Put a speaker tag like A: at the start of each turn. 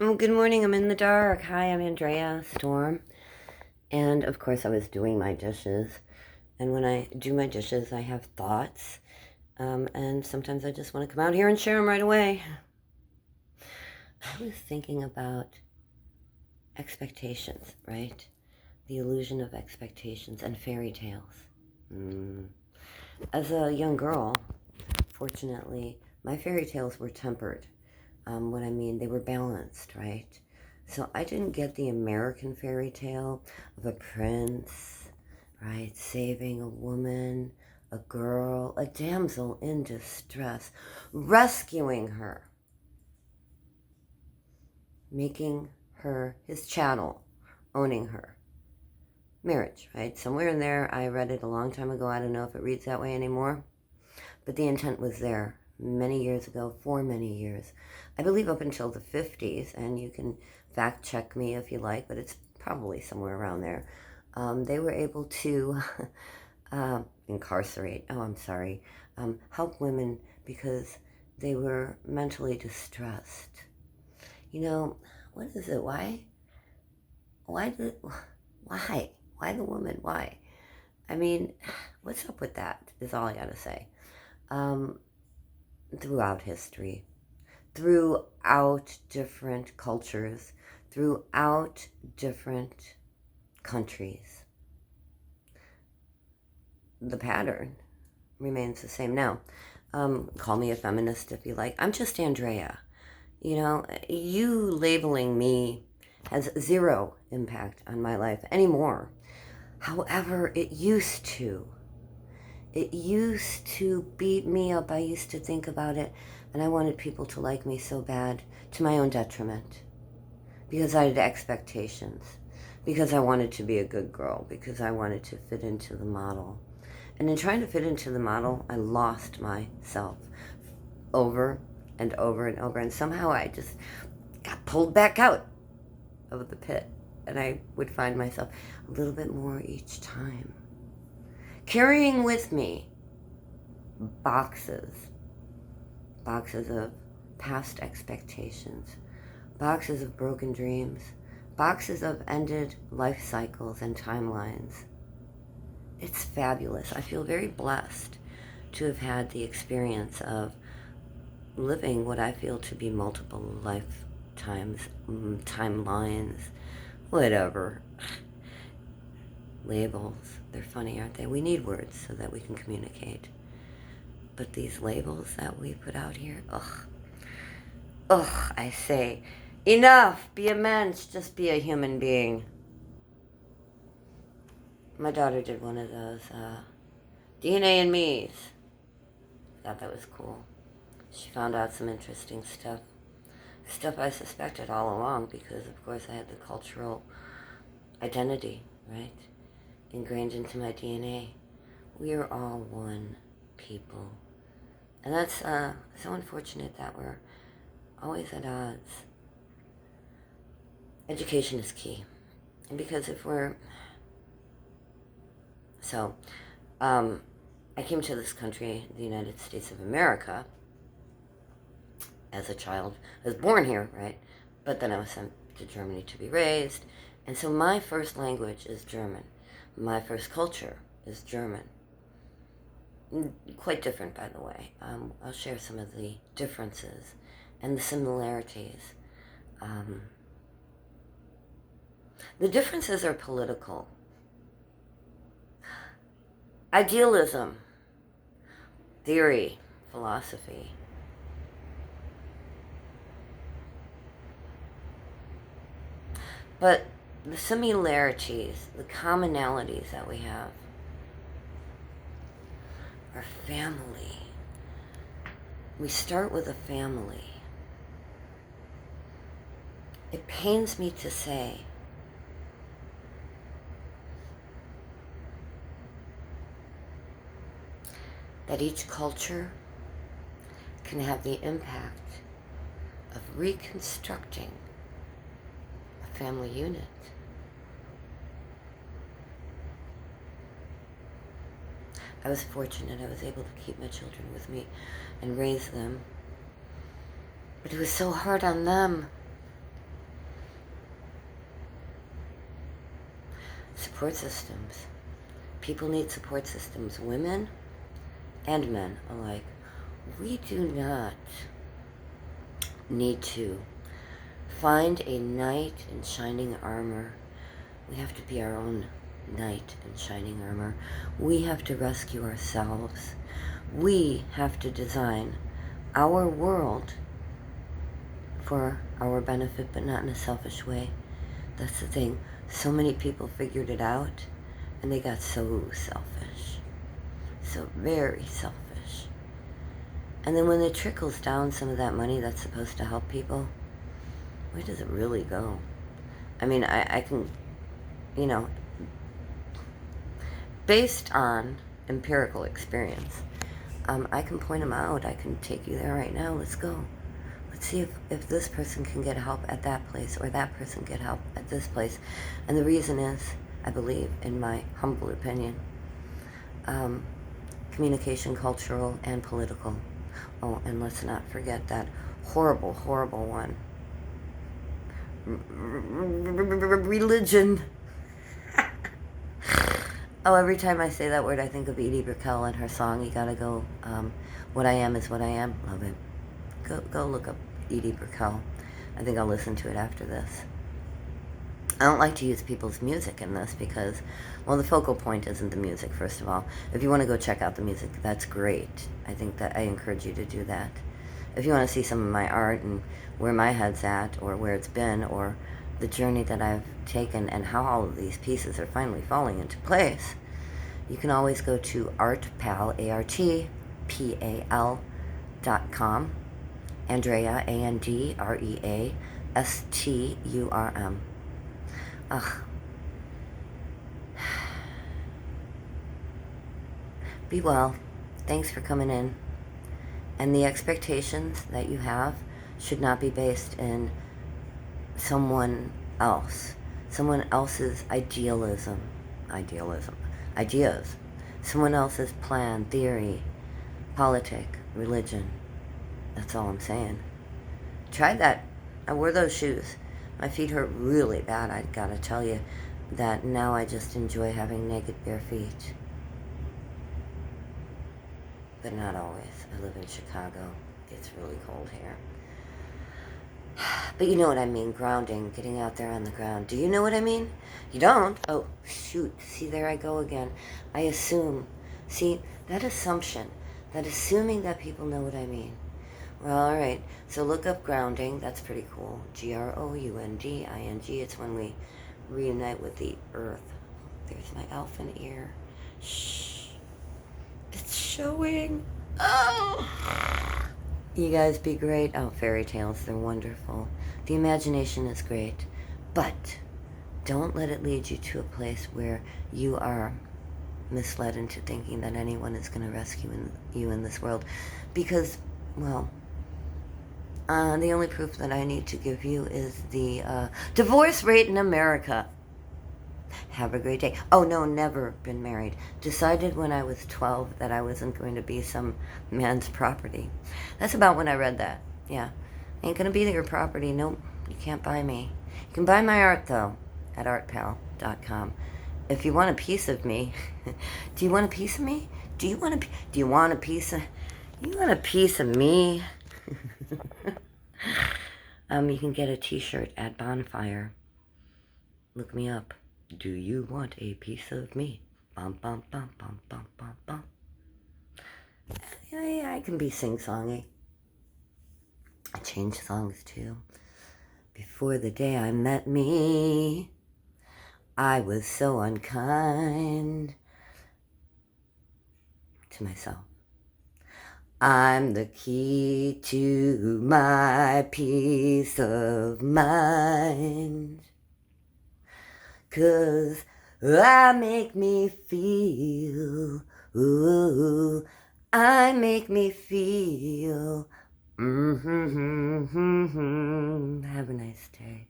A: Oh, good morning. I'm in the dark. Hi, I'm Andrea Storm. And of course, I was doing my dishes. And when I do my dishes, I have thoughts. And sometimes I just want to come out here and share them right away. I was thinking about expectations, right? The illusion of expectations and fairy tales. Mm. As a young girl, fortunately, my fairy tales were tempered. What I mean, they were balanced, right? So I didn't get the American fairy tale of a prince, right, saving a woman, a girl, a damsel in distress, rescuing her, making her his chattel, owning her. Marriage, right? Somewhere in there, I read it a long time ago. I don't know if it reads that way anymore. But the intent was there many years ago, for many years. I believe up until the 50s, and you can fact check me if you like, but it's probably somewhere around there. They were able to incarcerate, oh, I'm sorry, help women because they were mentally distressed. You know, what is it? Why the, why? Why the woman? Why? I mean, what's up with that is all I gotta say. Um, Throughout history, throughout different cultures, throughout different countries. The pattern remains the same. Now, call me a feminist if you like. I'm just Andrea. You know, you labeling me has zero impact on my life anymore. However, it used to. It used to beat me up. I used to think about it, and I wanted people to like me so bad, to my own detriment, because I had expectations, because I wanted to be a good girl, because I wanted to fit into the model. And in trying to fit into the model, I lost myself over and over and over, and somehow I just got pulled back out of the pit, and I would find myself a little bit more each time, carrying with me boxes boxes of past expectations, boxes of broken dreams, boxes of ended life cycles and timelines. It's fabulous. I feel very blessed to have had the experience of living what I feel to be multiple lifetimes, timelines, whatever. Labels, they're funny, aren't they? We need words so that we can communicate. But these labels that we put out here, ugh. Ugh, I say, enough, be a mensch, just be a human being. My daughter did one of those DNA and me's. Thought that was cool. She found out some interesting stuff. Stuff I suspected all along because, of course, I had the cultural identity, right? Ingrained into my DNA. We are all one people. And that's so unfortunate that we're always at odds. Education is key. And because if we're... So, I came to this country, the United States of America, as a child. I was born here, right? But then I was sent to Germany to be raised. And so my first language is German. My first culture is German. Quite different, by the way. I'll share some of the differences and the similarities. The differences are political. Idealism, theory, philosophy. But the similarities, the commonalities that we have are family. We start with a family. It pains me to say that each culture can have the impact of reconstructing a family unit. I was fortunate. I was able to keep my children with me and raise them. But it was so hard on them. Support systems. People need support systems, women and men alike. We do not need to find a knight in shining armor. We have to be our own knight in shining armor. We have to rescue ourselves. We have to design our world for our benefit, but not in a selfish way. That's the thing. So many people figured it out, and they got so selfish. So very selfish. And then when it trickles down some of that money that's supposed to help people, where does it really go? I mean, I can, you know, based on empirical experience, I can point them out. I can take you there right now. Let's go. Let's see if this person can get help at that place, or that person get help at this place. And the reason is, I believe, in my humble opinion, communication, cultural, and political. Oh, and let's not forget that horrible, horrible one. Religion. Oh, every time I say that word, I think of Edie Brickell and her song, You Gotta Go, What I Am Is What I Am. Love it. Go look up Edie Brickell. I think I'll listen to it after this. I don't like to use people's music in this because, well, the focal point isn't the music, first of all. If you want to go check out the music, that's great. I think that I encourage you to do that. If you want to see some of my art and where my head's at, or where it's been, or the journey that I've taken and how all of these pieces are finally falling into place, you can always go to artpal, ARTPAL.com. Andrea, ANDREASTURM. Ugh. Be well. Thanks for coming in. And the expectations that you have should not be based in someone else. Someone else's ideas. Someone else's plan, theory, politic, religion. That's all I'm saying. Tried that. I wore those shoes. My feet hurt really bad, I gotta tell you. That now I just enjoy having naked bare feet. But not always. I live in Chicago. It's really cold here. But you know what I mean, grounding, getting out there on the ground. Do you know what I mean? You don't? Oh, shoot. See, there I go again. I assume. See, that assumption, that assuming that people know what I mean. Well, all right. So look up grounding. That's pretty cool. GROUNDING. It's when we reunite with the earth. There's my elfin ear. Shh. It's showing. Oh. You guys be great. Oh, fairy tales. They're wonderful. The imagination is great. But don't let it lead you to a place where you are misled into thinking that anyone is going to rescue you in this world. Because, well, the only proof that I need to give you is the divorce rate in America. Have a great day. Oh, no, never been married. Decided when I was 12 that I wasn't going to be some man's property. That's about when I read that. Yeah. Ain't going to be your property. Nope. You can't buy me. You can buy my art, though, at artpal.com. If you want a piece of me, do you want a piece of me? Do you want a piece of me? You can get a t-shirt at Bonfire. Look me up. Do you want a piece of me? Bum, bum, bum, bum, bum, bum, bum. Yeah, I can be sing-songy. I change songs, too. Before the day I met me, I was so unkind to myself. I'm the key to my peace of mind. 'Cause I make me feel, ooh, I make me feel, Have a nice day.